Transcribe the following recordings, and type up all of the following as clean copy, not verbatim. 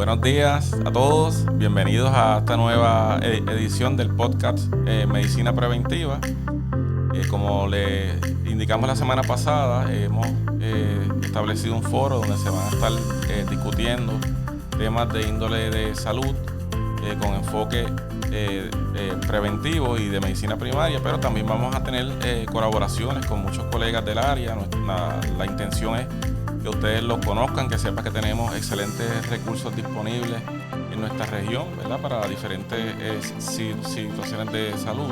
Buenos días a todos, bienvenidos a esta nueva edición del podcast Medicina Preventiva. Como le indicamos la semana pasada, hemos establecido un foro donde se van a estar discutiendo temas de índole de salud con enfoque preventivo y de medicina primaria, pero también vamos a tener colaboraciones con muchos colegas del área. La intención es que ustedes los conozcan, que sepan que tenemos excelentes recursos disponibles en nuestra región, ¿verdad? Para diferentes situaciones de salud.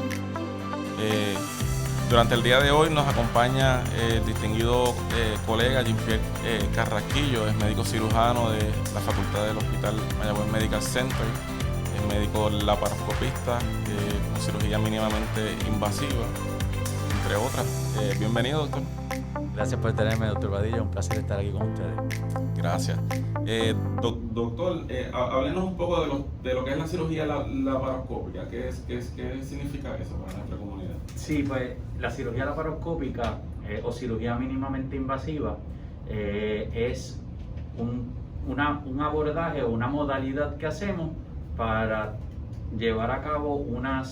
Durante el día de hoy nos acompaña el distinguido colega Jean-Pierre Carrasquillo, es médico cirujano de la Facultad del Hospital Mayagüez Medical Center, es médico laparoscopista con cirugía mínimamente invasiva, entre otras. Bienvenido, doctor. Gracias por tenerme, doctor Vadillo. Un placer estar aquí con ustedes. Gracias. Doctor, háblenos un poco de lo que es la cirugía laparoscópica. ¿Qué significa eso para nuestra comunidad? Sí, pues la cirugía laparoscópica o cirugía mínimamente invasiva es un abordaje o una modalidad que hacemos para llevar a cabo una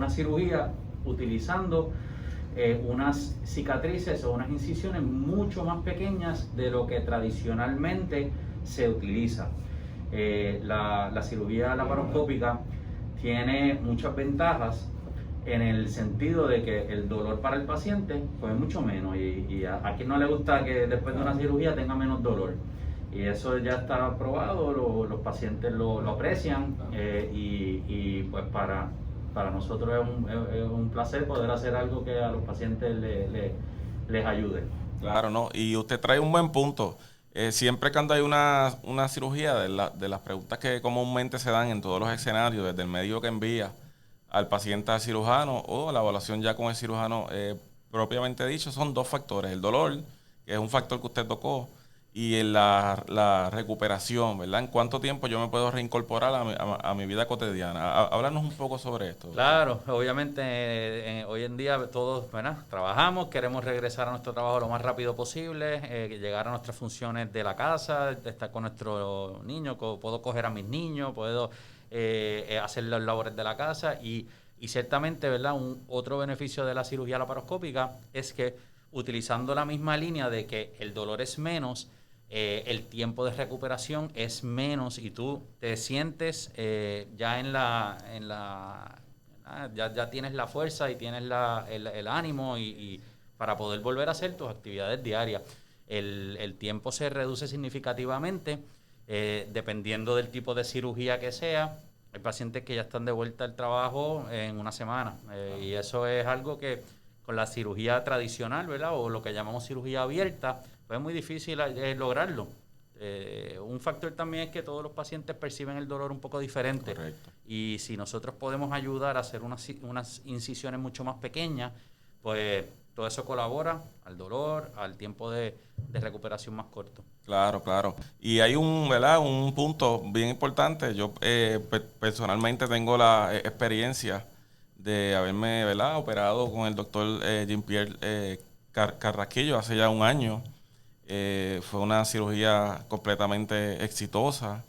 cirugía utilizando unas cicatrices o unas incisiones mucho más pequeñas de lo que tradicionalmente se utiliza. La cirugía laparoscópica tiene muchas ventajas en el sentido de que el dolor para el paciente pues es mucho menos y a quien no le gusta que después de una cirugía tenga menos dolor, y eso ya está probado, los pacientes lo aprecian y pues para nosotros es un placer poder hacer algo que a los pacientes les ayude. Claro, ¿no? Y usted trae un buen punto. Siempre cuando hay una cirugía, de las preguntas que comúnmente se dan en todos los escenarios, desde el médico que envía al paciente al cirujano o la evaluación ya con el cirujano propiamente dicho, son dos factores. El dolor, que es un factor que usted tocó, y la recuperación, ¿verdad? ¿En cuánto tiempo yo me puedo reincorporar a mi vida cotidiana? Háblanos un poco sobre esto. Claro, obviamente hoy en día todos, ¿verdad?, trabajamos, queremos regresar a nuestro trabajo lo más rápido posible, llegar a nuestras funciones de la casa, estar con nuestros niños, puedo coger a mis niños, puedo hacer las labores de la casa y ciertamente, ¿verdad?, otro beneficio de la cirugía laparoscópica es que utilizando la misma línea de que el dolor es menos, el tiempo de recuperación es menos y tú te sientes ya ya tienes la fuerza y tienes el ánimo y para poder volver a hacer tus actividades diarias. El tiempo se reduce significativamente dependiendo del tipo de cirugía que sea. Hay pacientes que ya están de vuelta al trabajo en una semana y eso es algo que con la cirugía tradicional, ¿verdad?, o lo que llamamos cirugía abierta, pues es muy difícil lograrlo. Un factor también es que todos los pacientes perciben el dolor un poco diferente. Correcto. Y si nosotros podemos ayudar a hacer unas incisiones mucho más pequeñas, pues todo eso colabora al dolor, al tiempo de recuperación más corto. Claro, claro. Y hay ¿verdad?, un punto bien importante. Yo personalmente tengo la experiencia de haberme, ¿verdad?, operado con el doctor Jean-Pierre Carrasquillo hace ya un año. Fue una cirugía completamente exitosa.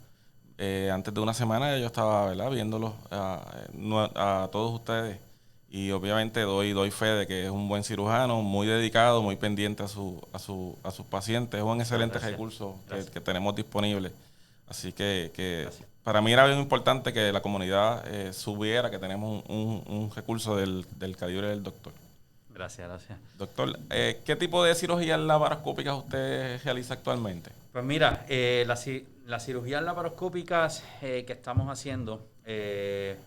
Antes de una semana yo estaba, ¿verdad?, viéndolos a todos ustedes y obviamente doy fe de que es un buen cirujano, muy dedicado, muy pendiente a sus pacientes. Es un excelente recurso que tenemos disponible. Así que para mí era bien importante que la comunidad supiera que tenemos un recurso del calibre del doctor. Gracias. Doctor, ¿qué tipo de cirugías laparoscópicas usted realiza actualmente? Pues mira, las cirugías laparoscópicas que estamos haciendo es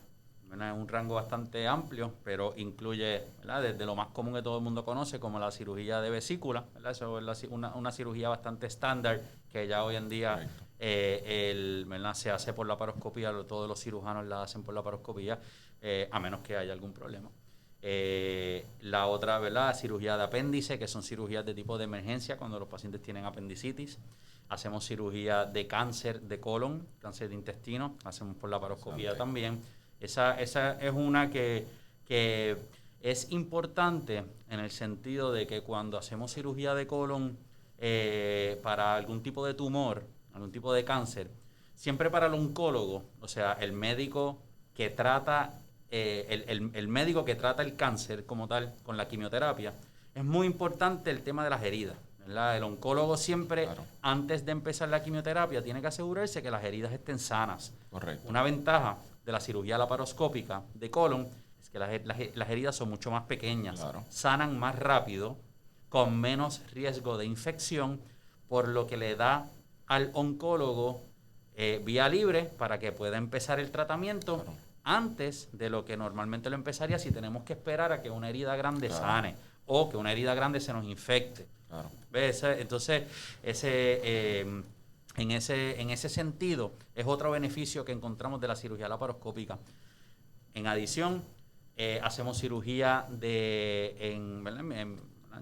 un rango bastante amplio, pero incluye, ¿verdad?, desde lo más común que todo el mundo conoce, como la cirugía de vesícula, ¿verdad? Eso es una cirugía bastante estándar que ya hoy en día ¿verdad?, se hace por laparoscopía, todos los cirujanos la hacen por laparoscopía, a menos que haya algún problema. La otra, ¿verdad?, cirugía de apéndice, que son cirugías de tipo de emergencia cuando los pacientes tienen apendicitis. Hacemos cirugía de cáncer de colon, cáncer de intestino, hacemos por laparoscopía también. Esa es una que es importante en el sentido de que cuando hacemos cirugía de colon para algún tipo de tumor, algún tipo de cáncer, siempre para el oncólogo, o sea, el médico que trata, el médico que trata el cáncer como tal con la quimioterapia, es muy importante el tema de las heridas, ¿verdad? El oncólogo siempre, Claro. antes de empezar la quimioterapia, tiene que asegurarse que las heridas estén sanas. Correcto. Una ventaja de la cirugía laparoscópica de colon es que las heridas son mucho más pequeñas, Claro. sanan más rápido, con menos riesgo de infección, por lo que le da al oncólogo vía libre para que pueda empezar el tratamiento Claro. antes de lo que normalmente lo empezaría si tenemos que esperar a que una herida grande Claro. sane o que una herida grande se nos infecte. Claro. ¿Ves? Entonces, en ese sentido, es otro beneficio que encontramos de la cirugía laparoscópica. En adición, hacemos cirugía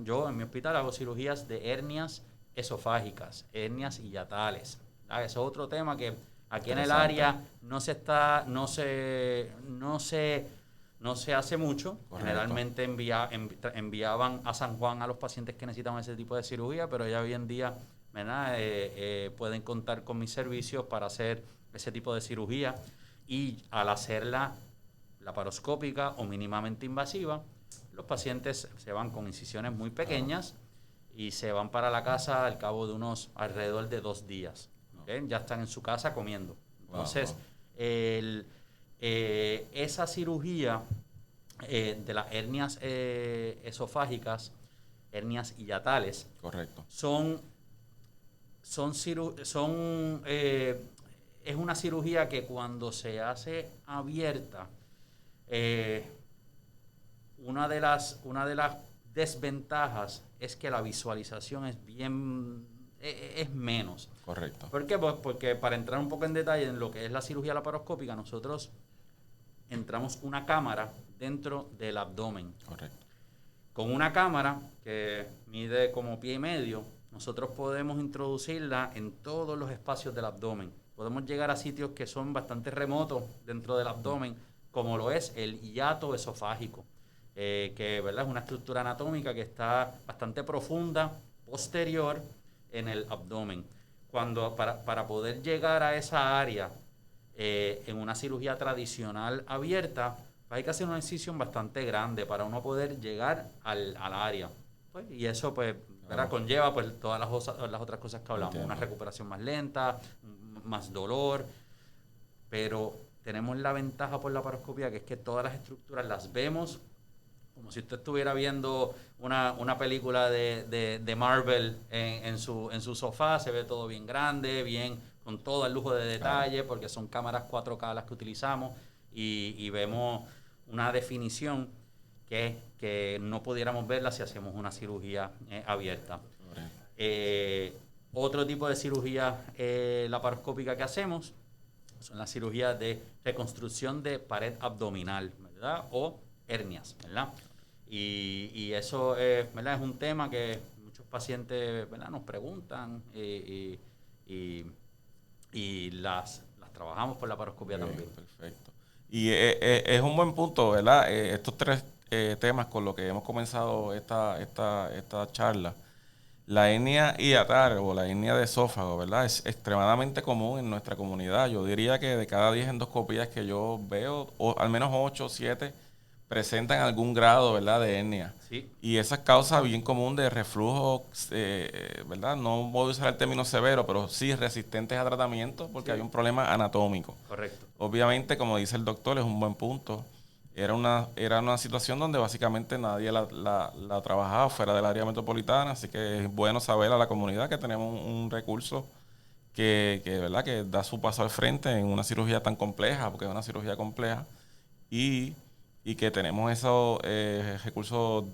yo en mi hospital hago cirugías de hernias esofágicas, hernias hiatales. Eso es otro tema que aquí en el área no se hace mucho. Correcto. Generalmente enviaban a San Juan a los pacientes que necesitaban ese tipo de cirugía, pero ya hoy en día, ¿verdad? Pueden contar con mis servicios para hacer ese tipo de cirugía, y al hacerla laparoscópica o mínimamente invasiva, los pacientes se van con incisiones muy pequeñas y se van para la casa al cabo de alrededor de 2 días. ¿Okay? Ya están en su casa comiendo. Entonces, esa cirugía de las hernias esofágicas, hernias hiatales, correcto, es una cirugía que cuando se hace abierta, una de las desventajas es que la visualización es menos. correcto. ¿Por qué? Pues porque, para entrar un poco en detalle en lo que es la cirugía laparoscópica, nosotros entramos una cámara dentro del abdomen. Correcto. Con una cámara que mide como 1,5 pies, nosotros podemos introducirla en todos los espacios del abdomen. Podemos llegar a sitios que son bastante remotos dentro del abdomen, como lo es el hiato esofágico, que, ¿verdad?, es una estructura anatómica que está bastante profunda, posterior en el abdomen. Para poder llegar a esa área en una cirugía tradicional abierta, hay que hacer una incisión bastante grande para uno poder llegar al área. Pues, y eso, pues, ¿verdad?, conlleva pues todas las otras cosas que hablamos. Entiendo. Una recuperación más lenta, más dolor, pero tenemos la ventaja por la laparoscopia, que es que todas las estructuras las vemos como si usted estuviera viendo una película de Marvel en su sofá. Se ve todo bien grande, bien, con todo el lujo de detalle, porque son cámaras 4K las que utilizamos, y vemos una definición que no pudiéramos verla si hacemos una cirugía abierta. Otro tipo de cirugía laparoscópica que hacemos son las cirugías de reconstrucción de pared abdominal, ¿verdad?, o hernias, ¿verdad? Y eso, ¿verdad?, es un tema que muchos pacientes, ¿verdad?, nos preguntan, y las trabajamos por la laparoscopia también. Perfecto. Y es un buen punto, ¿verdad? Estos tres temas con los que hemos comenzado esta charla. La hernia hiatal o la hernia de esófago, ¿verdad?, es extremadamente común en nuestra comunidad. Yo diría que de cada 10 endoscopías que yo veo, al menos 8 o 7 presentan algún grado, ¿verdad?, de hernia. Sí. Y esa es causa bien común de reflujo, ¿verdad? No voy a usar el término severo, pero sí resistentes a tratamiento, porque hay un problema anatómico. Correcto. Obviamente, como dice el doctor, es un buen punto. Era una situación donde básicamente nadie la trabajaba fuera del área metropolitana, así que es bueno saber a la comunidad que tenemos un recurso ¿verdad?, que da su paso al frente en una cirugía tan compleja, porque es una cirugía compleja, y que tenemos esos recursos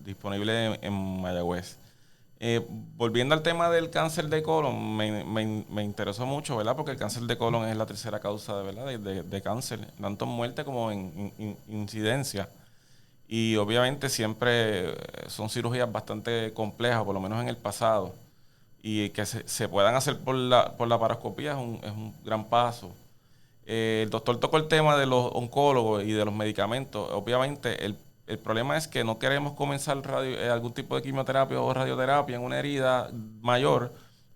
disponibles en Mayagüez. Volviendo al tema del cáncer de colon, me interesó mucho, ¿verdad?, porque el cáncer de colon es la tercera causa de cáncer, tanto en muerte como en incidencia. Y obviamente siempre son cirugías bastante complejas, por lo menos en el pasado. Y que se puedan hacer por la laparoscopía es un gran paso. El doctor tocó el tema de los oncólogos y de los medicamentos. Obviamente el problema es que no queremos comenzar algún tipo de quimioterapia o radioterapia en una herida mayor,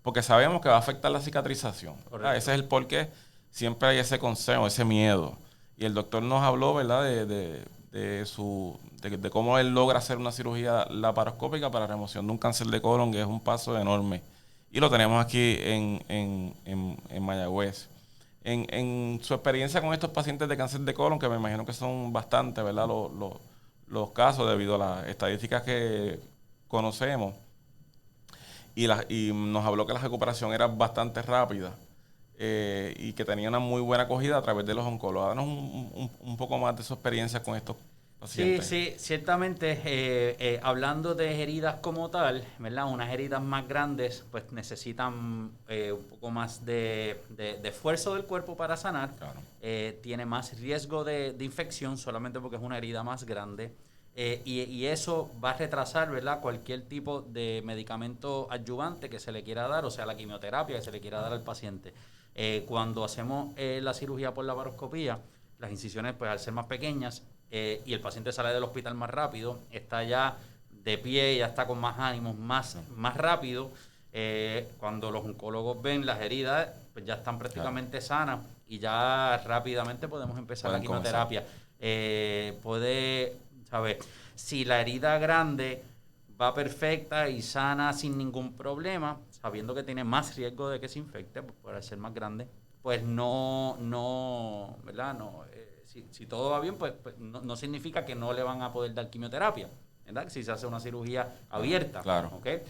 porque sabemos que va a afectar la cicatrización. Ese es el porqué. Siempre hay ese consejo, ese miedo. Y el doctor nos habló, ¿verdad?, de cómo él logra hacer una cirugía laparoscópica para remoción de un cáncer de colon, que es un paso enorme. Y lo tenemos aquí en Mayagüez. En su experiencia con estos pacientes de cáncer de colon, que me imagino que son bastantes, ¿verdad?, los casos debido a las estadísticas que conocemos, y nos habló que la recuperación era bastante rápida, y que tenía una muy buena acogida a través de los oncólogos. Danos un poco más de su experiencia con estos pacientes. Sí, ciertamente, hablando de heridas como tal, ¿verdad? Unas heridas más grandes pues necesitan un poco más de esfuerzo del cuerpo para sanar. Claro. Tiene más riesgo de infección solamente porque es una herida más grande. Y eso va a retrasar, ¿verdad?, cualquier tipo de medicamento adyuvante que se le quiera dar, o sea, la quimioterapia que se le quiera dar al paciente. Cuando hacemos la cirugía por laparoscopía, las incisiones, pues al ser más pequeñas, y el paciente sale del hospital más rápido, está ya de pie, ya está con más ánimos, más rápido. Cuando los oncólogos ven las heridas, pues ya están prácticamente sanas y ya rápidamente podemos empezar la quimioterapia. ¿Sabes? Si la herida grande va perfecta y sana sin ningún problema, sabiendo que tiene más riesgo de que se infecte, pues, por ser más grande, pues ¿verdad? Si todo va bien, pues no significa que no le van a poder dar quimioterapia, ¿verdad? Si se hace una cirugía abierta, claro. ¿okay?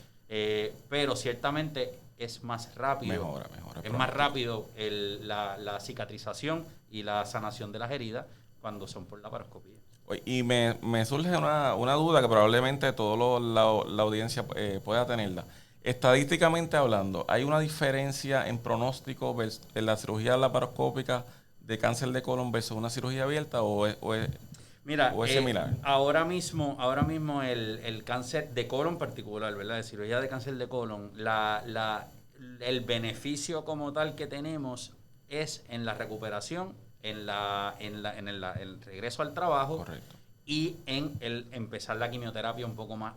Pero ciertamente es más rápido. Mejora. Es más rápido la cicatrización y la sanación de las heridas cuando son por laparoscopía. Y me surge una duda que probablemente toda la audiencia pueda tenerla. Estadísticamente hablando, ¿hay una diferencia en pronóstico en la cirugía laparoscópica de cáncer de colon versus una cirugía abierta o es similar? Ahora mismo el cáncer de colon particular, ¿verdad? De cirugía de cáncer de colon, el beneficio como tal que tenemos es en la recuperación, en el regreso al trabajo. Correcto. Y en el empezar la quimioterapia un poco más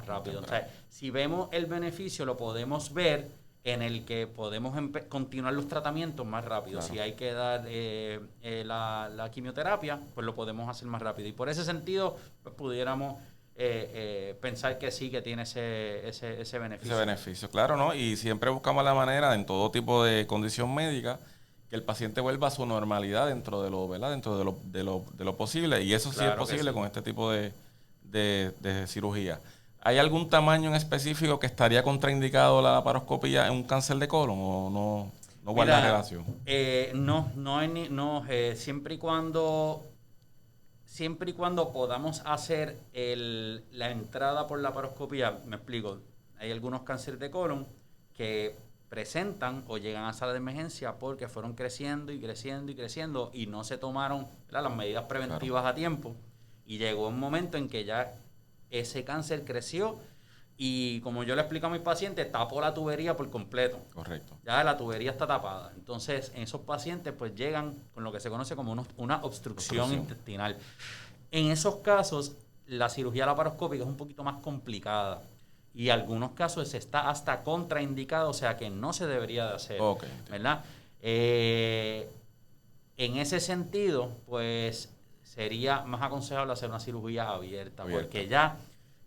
rápido. O sea, si vemos el beneficio, lo podemos ver en el que podemos continuar los tratamientos más rápido. Claro. Si hay que dar la quimioterapia, pues lo podemos hacer más rápido. Y por ese sentido, pues pudiéramos pensar que sí, que tiene ese beneficio. Ese beneficio, claro, ¿no? Y siempre buscamos la manera, en todo tipo de condición médica, que el paciente vuelva a su normalidad dentro de lo, ¿verdad?, dentro de lo posible. Y eso claro, sí es posible con este tipo de cirugía. ¿Hay algún tamaño en específico que estaría contraindicado la laparoscopía en un cáncer de colon o no guarda relación? Siempre y cuando podamos hacer la entrada por laparoscopía, me explico, hay algunos cánceres de colon que presentan o llegan a sala de emergencia porque fueron creciendo y no se tomaron, ¿verdad?, las medidas preventivas a tiempo, y llegó un momento en que ya ese cáncer creció y, como yo le explico a mis pacientes, tapó la tubería por completo. Correcto. Ya la tubería está tapada. Entonces, en esos pacientes pues llegan con lo que se conoce como una obstrucción intestinal. En esos casos, la cirugía laparoscópica es un poquito más complicada. Y en algunos casos está hasta contraindicado, o sea que no se debería de hacer, ¿verdad? En ese sentido, pues sería más aconsejable hacer una cirugía abierta. Porque ya,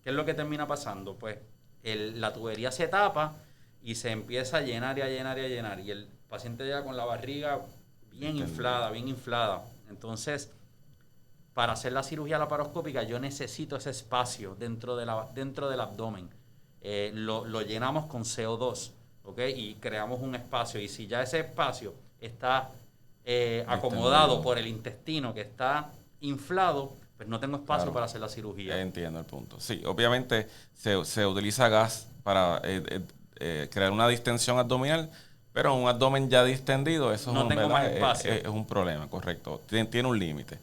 ¿qué es lo que termina pasando? Pues la tubería se tapa y se empieza a llenar y el paciente llega con la barriga bien inflada. Entonces, para hacer la cirugía laparoscópica yo necesito ese espacio dentro del abdomen. Lo llenamos con CO2, ¿ok? Y creamos un espacio. Y si ya ese espacio está acomodado por el intestino que está inflado, pues no tengo espacio para hacer la cirugía. Entiendo el punto. Sí, obviamente se utiliza gas para crear una distensión abdominal, pero en un abdomen ya distendido, eso no tengo más espacio. Es un problema, correcto. Tiene un límite.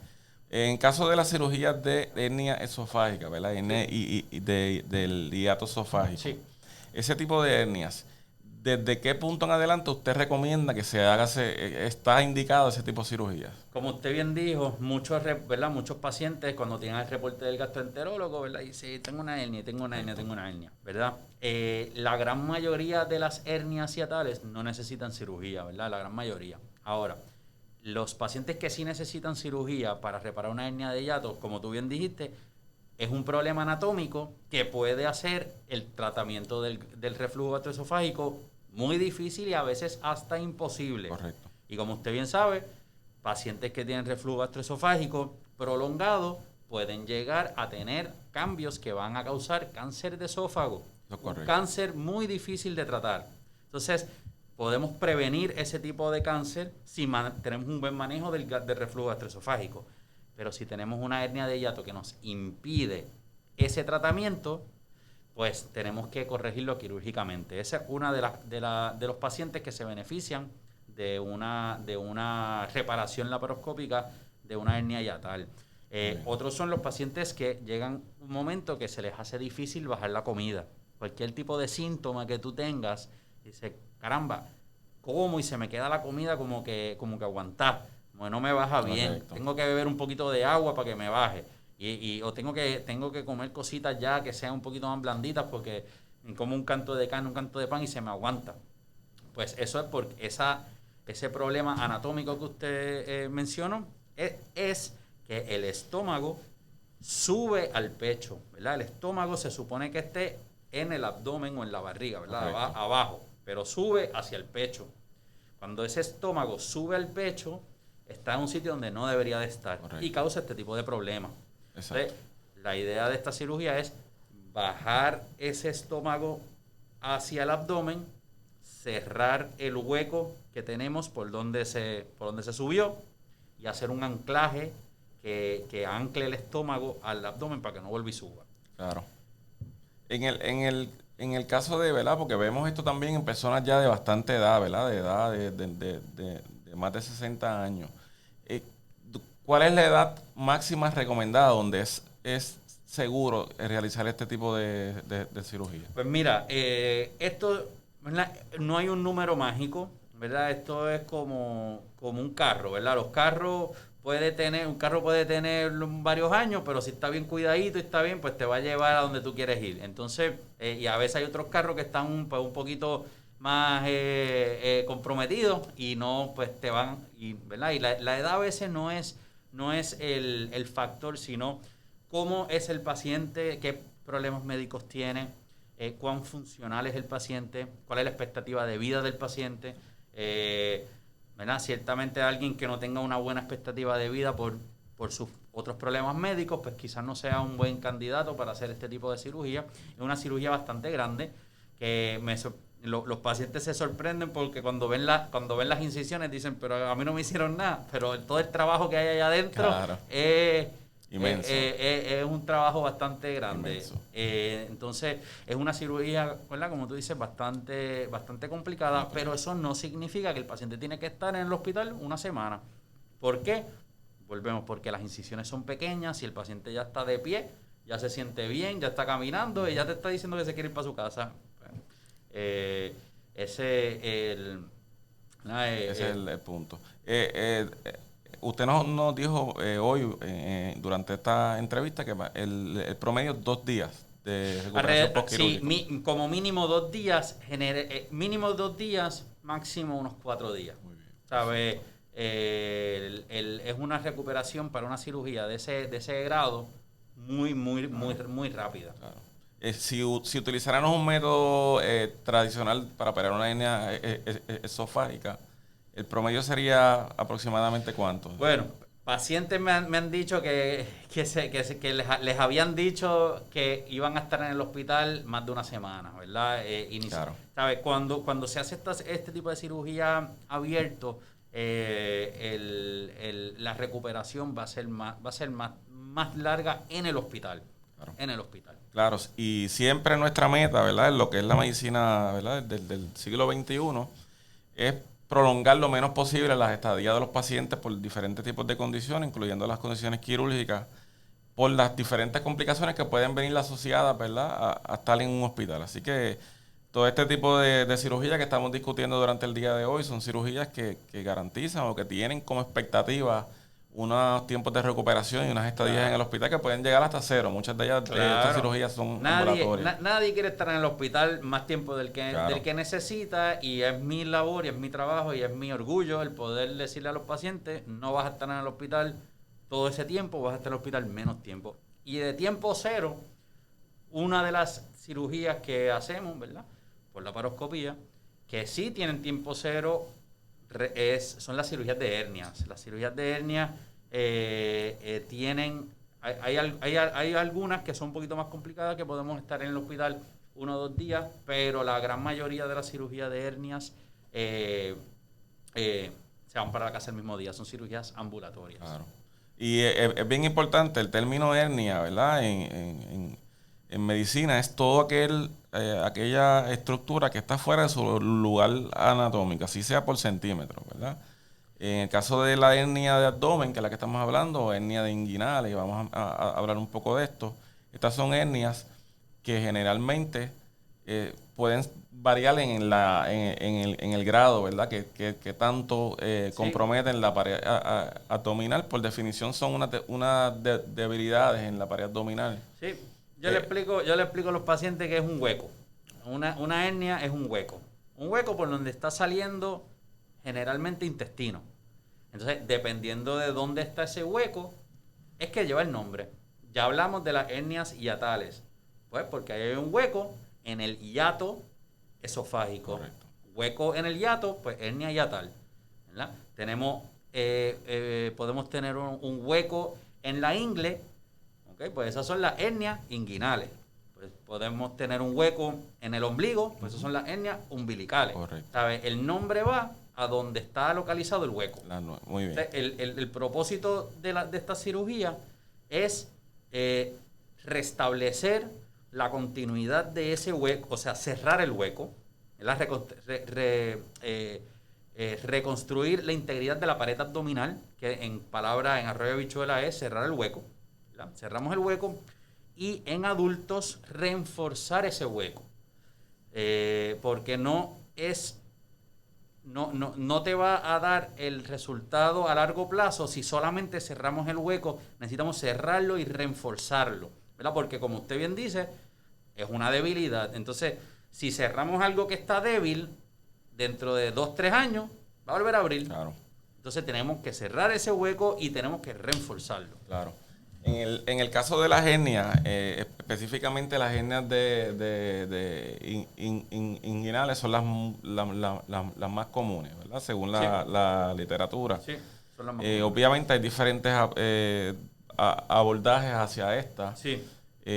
En caso de la cirugía de hernia esofágica, ¿verdad? Hernia y del hiato esofágico. Sí. Ese tipo de hernias, ¿desde qué punto en adelante usted recomienda que se haga, está indicado ese tipo de cirugía? Como usted bien dijo, ¿verdad? Muchos pacientes cuando tienen el reporte del gastroenterólogo, ¿verdad? Dicen, tengo una hernia, ¿verdad? La gran mayoría de las hernias hiatales no necesitan cirugía, ¿verdad? La gran mayoría. Ahora, los pacientes que sí necesitan cirugía para reparar una hernia de hiato, como tú bien dijiste, es un problema anatómico que puede hacer el tratamiento del reflujo gastroesofágico muy difícil y a veces hasta imposible. Correcto. Y como usted bien sabe, pacientes que tienen reflujo gastroesofágico prolongado pueden llegar a tener cambios que van a causar cáncer de esófago. Un cáncer muy difícil de tratar. Entonces, podemos prevenir ese tipo de cáncer si tenemos un buen manejo del reflujo gastroesofágico. Pero si tenemos una hernia de hiato que nos impide ese tratamiento, pues tenemos que corregirlo quirúrgicamente. Esa es una de los pacientes que se benefician de una reparación laparoscópica de una hernia hiatal. Otros son los pacientes que llegan un momento que se les hace difícil bajar la comida. Cualquier tipo de síntoma que tú tengas, dice, caramba, como y se me queda la comida como que aguantar. No me baja bien. Correcto. Tengo que beber un poquito de agua para que me baje. O tengo que comer cositas ya que sean un poquito más blanditas porque como un canto de carne, un canto de pan y se me aguanta. Pues eso es porque ese problema anatómico que usted mencionó es que el estómago sube al pecho, ¿verdad? El estómago se supone que esté en el abdomen o en la barriga, ¿verdad? Abajo, pero sube hacia el pecho. Cuando ese estómago sube al pecho, está en un sitio donde no debería de estar. Correcto. Y causa este tipo de problemas. Entonces, la idea de esta cirugía es bajar ese estómago hacia el abdomen, cerrar el hueco que tenemos por donde se subió y hacer un anclaje que ancle el estómago al abdomen para que no vuelva y suba. Claro. En el caso de, ¿verdad? Porque vemos esto también en personas ya de bastante edad, ¿verdad? De edad de más de 60 años. ¿Cuál es la edad máxima recomendada donde es seguro realizar este tipo de cirugía? Pues mira, esto, ¿verdad? No hay un número mágico, ¿verdad? Esto es como un carro, ¿verdad? Un carro puede tener varios años, pero si está bien cuidadito y está bien, pues te va a llevar a donde tú quieres ir. Entonces, y a veces hay otros carros que están un poquito más comprometidos y no, pues te van, ¿verdad? Y la edad a veces no es el factor, sino cómo es el paciente, qué problemas médicos tiene, cuán funcional es el paciente, cuál es la expectativa de vida del paciente. ¿Verdad? Ciertamente alguien que no tenga una buena expectativa de vida por sus otros problemas médicos, pues quizás no sea un buen candidato para hacer este tipo de cirugía. Es una cirugía bastante grande que los pacientes se sorprenden porque cuando ven las incisiones dicen, pero a mí no me hicieron nada, pero todo el trabajo que hay allá adentro es inmenso. Es un trabajo bastante grande. Entonces, es una cirugía, ¿verdad? Como tú dices, bastante complicada, pero eso no significa que el paciente tiene que estar en el hospital una semana. ¿Por qué? Volvemos, porque las incisiones son pequeñas, si el paciente ya está de pie, ya se siente bien, ya está caminando y ya te está diciendo que se quiere ir para su casa. Ese es el punto. Usted nos dijo hoy, durante esta entrevista, que el promedio es 2 días de recuperación postquirúrgica. Sí, como mínimo 2 días, mínimo 2 días, máximo unos 4 días. Muy bien. ¿Sabe? Es una recuperación para una cirugía de ese grado muy rápida. Claro. Si utilizáramos un método tradicional para operar una hernia esofágica, ¿el promedio sería aproximadamente cuánto? Bueno, pacientes me han dicho que les habían dicho que iban a estar en el hospital más de una semana, ¿verdad? Claro. ¿Sabes? Cuando se hace este tipo de cirugía abierto, la recuperación va a ser más larga en el hospital. Claro. En el hospital. Claro, y siempre nuestra meta, ¿verdad? En lo que es la medicina, ¿verdad? Del siglo XXI, es prolongar lo menos posible las estadías de los pacientes por diferentes tipos de condiciones, incluyendo las condiciones quirúrgicas, por las diferentes complicaciones que pueden venir asociadas, ¿verdad? A estar en un hospital. Así que todo este tipo de cirugías que estamos discutiendo durante el día de hoy son cirugías que garantizan o que tienen como expectativa unos tiempos de recuperación y unas estadías en el hospital que pueden llegar hasta cero. Muchas de ellas, estas cirugías son ambulatorias. Nadie quiere estar en el hospital más tiempo del Claro. que necesita, y es mi labor y es mi trabajo y es mi orgullo el poder decirle a los pacientes: no vas a estar en el hospital todo ese tiempo, vas a estar en el hospital menos tiempo. Y de tiempo cero, una de las cirugías que hacemos, ¿verdad?, por la laparoscopía, que sí tienen tiempo cero, son las cirugías de hernias. Las cirugías de hernias tienen... Hay algunas que son un poquito más complicadas, que podemos estar en el hospital 1 o 2 días, pero la gran mayoría de las cirugías de hernias se van para la casa el mismo día. Son cirugías ambulatorias. Claro. Y es bien importante el término hernia, ¿verdad? En medicina es todo aquella estructura que está fuera de su lugar anatómico, así sea por centímetros, ¿verdad? En el caso de la hernia de abdomen, que es la que estamos hablando, o hernia de inguinales, y vamos a hablar un poco de esto, estas son hernias que generalmente pueden variar en el grado, ¿verdad? Que tanto comprometen la pared abdominal. Por definición son unas debilidades en la pared abdominal. Sí, yo le explico a los pacientes que es un hueco. Una hernia es un hueco. Un hueco por donde está saliendo generalmente intestino. Entonces, dependiendo de dónde está ese hueco, es que lleva el nombre. Ya hablamos de las hernias hiatales. Pues porque hay un hueco en el hiato esofágico. Correcto. Hueco en el hiato, pues hernia hiatal, ¿verdad? Podemos tener un hueco en la ingle, ¿ok? Pues esas son las hernias inguinales. Pues podemos tener un hueco en el ombligo, pues esas son las hernias umbilicales. Correcto. ¿Sabes? El nombre va a donde está localizado el hueco. Muy bien. El propósito de esta cirugía es restablecer la continuidad de ese hueco, o sea, cerrar el hueco, reconstruir la integridad de la pared abdominal, que en arroyo de habichuela es cerrar el hueco, ¿verdad? Cerramos el hueco, y en adultos reforzar ese hueco, porque no te va a dar el resultado a largo plazo si solamente cerramos el hueco. Necesitamos cerrarlo y reforzarlo, ¿verdad? Porque, como usted bien dice, es una debilidad. Entonces, si cerramos algo que está débil, dentro de 2-3 años va a volver a abrir. Claro. Entonces tenemos que cerrar ese hueco y tenemos que reforzarlo. Claro. En el caso de las hernias, específicamente las hernias inguinales son las más comunes, ¿verdad? Según la literatura. Sí, son las más comunes. Obviamente hay diferentes abordajes hacia esta. Sí.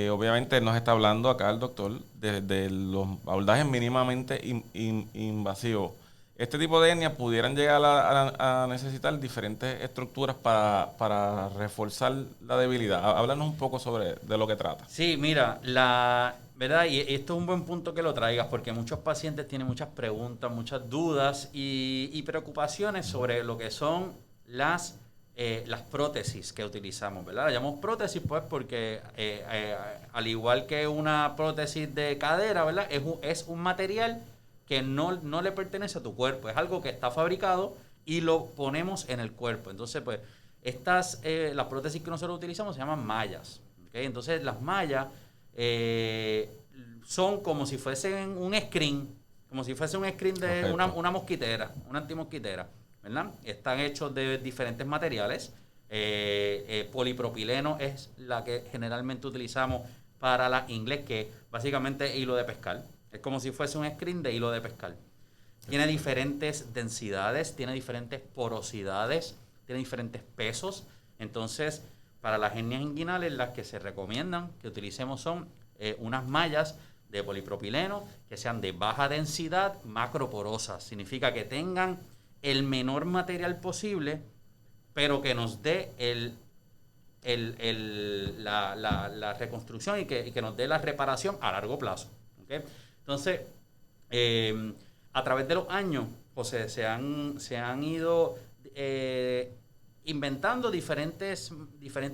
Obviamente nos está hablando acá el doctor de los abordajes mínimamente invasivos. Este tipo de hernias pudieran llegar a necesitar diferentes estructuras para reforzar la debilidad. Háblanos un poco de lo que trata. Sí, mira, ¿verdad? Y esto es un buen punto que lo traigas, porque muchos pacientes tienen muchas preguntas, muchas dudas y preocupaciones sobre lo que son las prótesis que utilizamos, ¿verdad? La llamamos prótesis, pues, porque al igual que una prótesis de cadera, ¿verdad? Es un material que no le pertenece a tu cuerpo. Es algo que está fabricado y lo ponemos en el cuerpo. Entonces, pues, las prótesis que nosotros utilizamos se llaman mallas, ¿okay? Entonces, las mallas son como si fuesen un screen, de una mosquitera, una antimosquitera, ¿verdad? Están hechos de diferentes materiales. Polipropileno es la que generalmente utilizamos para la inglés, que básicamente es hilo de pescar. Es como si fuese un screen de hilo de pescar. Tiene diferentes densidades, tiene diferentes porosidades, tiene diferentes pesos. Entonces, para las hernias inguinales, las que se recomiendan que utilicemos son unas mallas de polipropileno que sean de baja densidad, macroporosas. Significa que tengan el menor material posible, pero que nos dé la reconstrucción y que nos dé la reparación a largo plazo, ¿okay? Entonces, a través de los años, José, se han ido inventando diferentes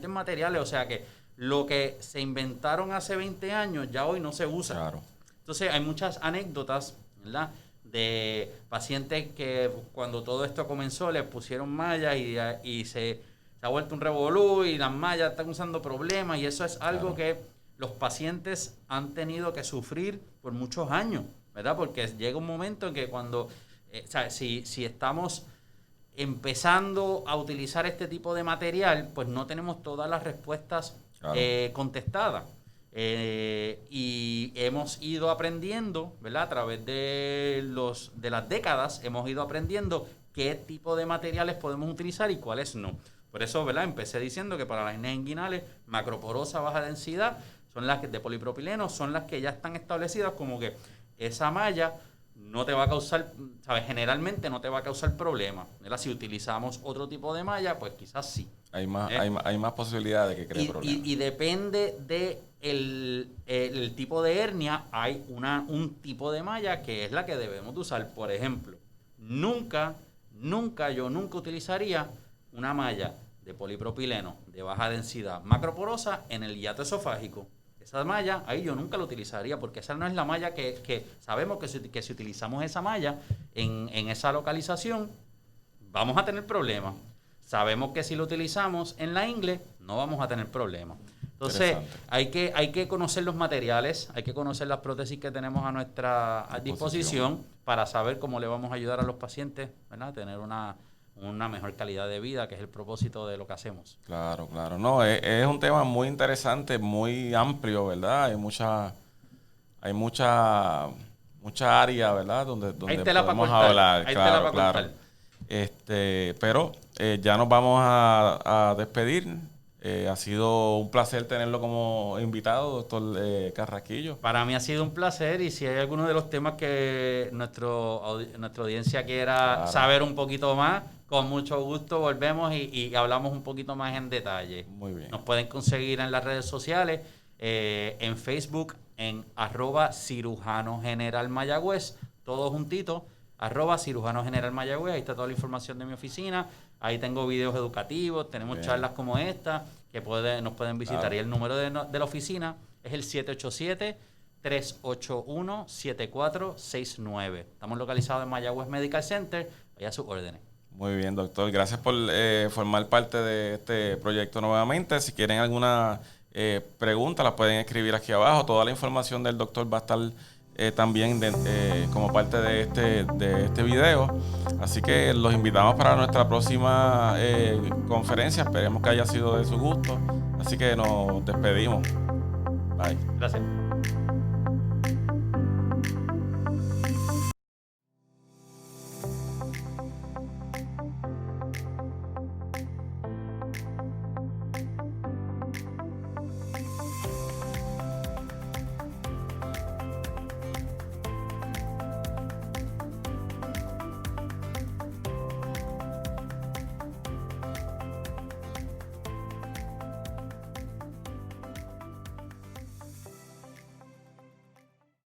materiales. O sea que lo que se inventaron hace 20 años ya hoy no se usa. Claro. Entonces hay muchas anécdotas, ¿verdad?, de pacientes que cuando todo esto comenzó les pusieron mallas y se ha vuelto un revolú y las mallas están usando problemas, y eso es algo que los pacientes han tenido que sufrir por muchos años, ¿verdad? Porque llega un momento en que cuando, si estamos empezando a utilizar este tipo de material, pues no tenemos todas las respuestas contestadas. Y hemos ido aprendiendo, ¿verdad? A través de las décadas hemos ido aprendiendo qué tipo de materiales podemos utilizar y cuáles no. Por eso, ¿verdad?, empecé diciendo que para las hernias inguinales, macroporosa, baja densidad, son las que de polipropileno, son las que ya están establecidas como que esa malla no te va a causar, ¿sabes? Generalmente no te va a causar problemas, ¿verdad? Si utilizamos otro tipo de malla, pues quizás sí. Hay más posibilidades de que cree problemas. Y depende de el tipo de hernia, hay un tipo de malla que es la que debemos de usar. Por ejemplo, nunca utilizaría una malla de polipropileno de baja densidad macroporosa en el hiato esofágico. Esa malla, ahí yo nunca la utilizaría, porque esa no es la malla que sabemos que si utilizamos esa malla en esa localización, vamos a tener problemas. Sabemos que si lo utilizamos en la ingle, no vamos a tener problemas. Entonces, hay que conocer los materiales, hay que conocer las prótesis que tenemos a nuestra disposición para saber cómo le vamos a ayudar a los pacientes, ¿verdad?, a tener una mejor calidad de vida, que es el propósito de lo que hacemos. Claro. No, es un tema muy interesante, muy amplio, ¿verdad? Hay mucha área, ¿verdad? Donde podemos hablar. Claro. Pero ya nos vamos a despedir. Ha sido un placer tenerlo como invitado, doctor Carrasquillo. Para mí ha sido un placer, y si hay alguno de los temas que nuestra audiencia quiera saber un poquito más, con mucho gusto volvemos y hablamos un poquito más en detalle. Muy bien. Nos pueden conseguir en las redes sociales, en Facebook, en @cirujano general Mayagüez, todo juntito, @cirujano general Mayagüez. Ahí está toda la información de mi oficina. Ahí tengo videos educativos, tenemos charlas como esta que nos pueden visitar. Y el número de la oficina es el 787-381-7469. Estamos localizados en Mayagüez Medical Center, allá a sus órdenes. Muy bien, doctor. Gracias por formar parte de este proyecto nuevamente. Si quieren alguna pregunta, la pueden escribir aquí abajo. Toda la información del doctor va a estar también como parte de este video. Así que los invitamos para nuestra próxima conferencia. Esperemos que haya sido de su gusto. Así que nos despedimos. Bye. Gracias.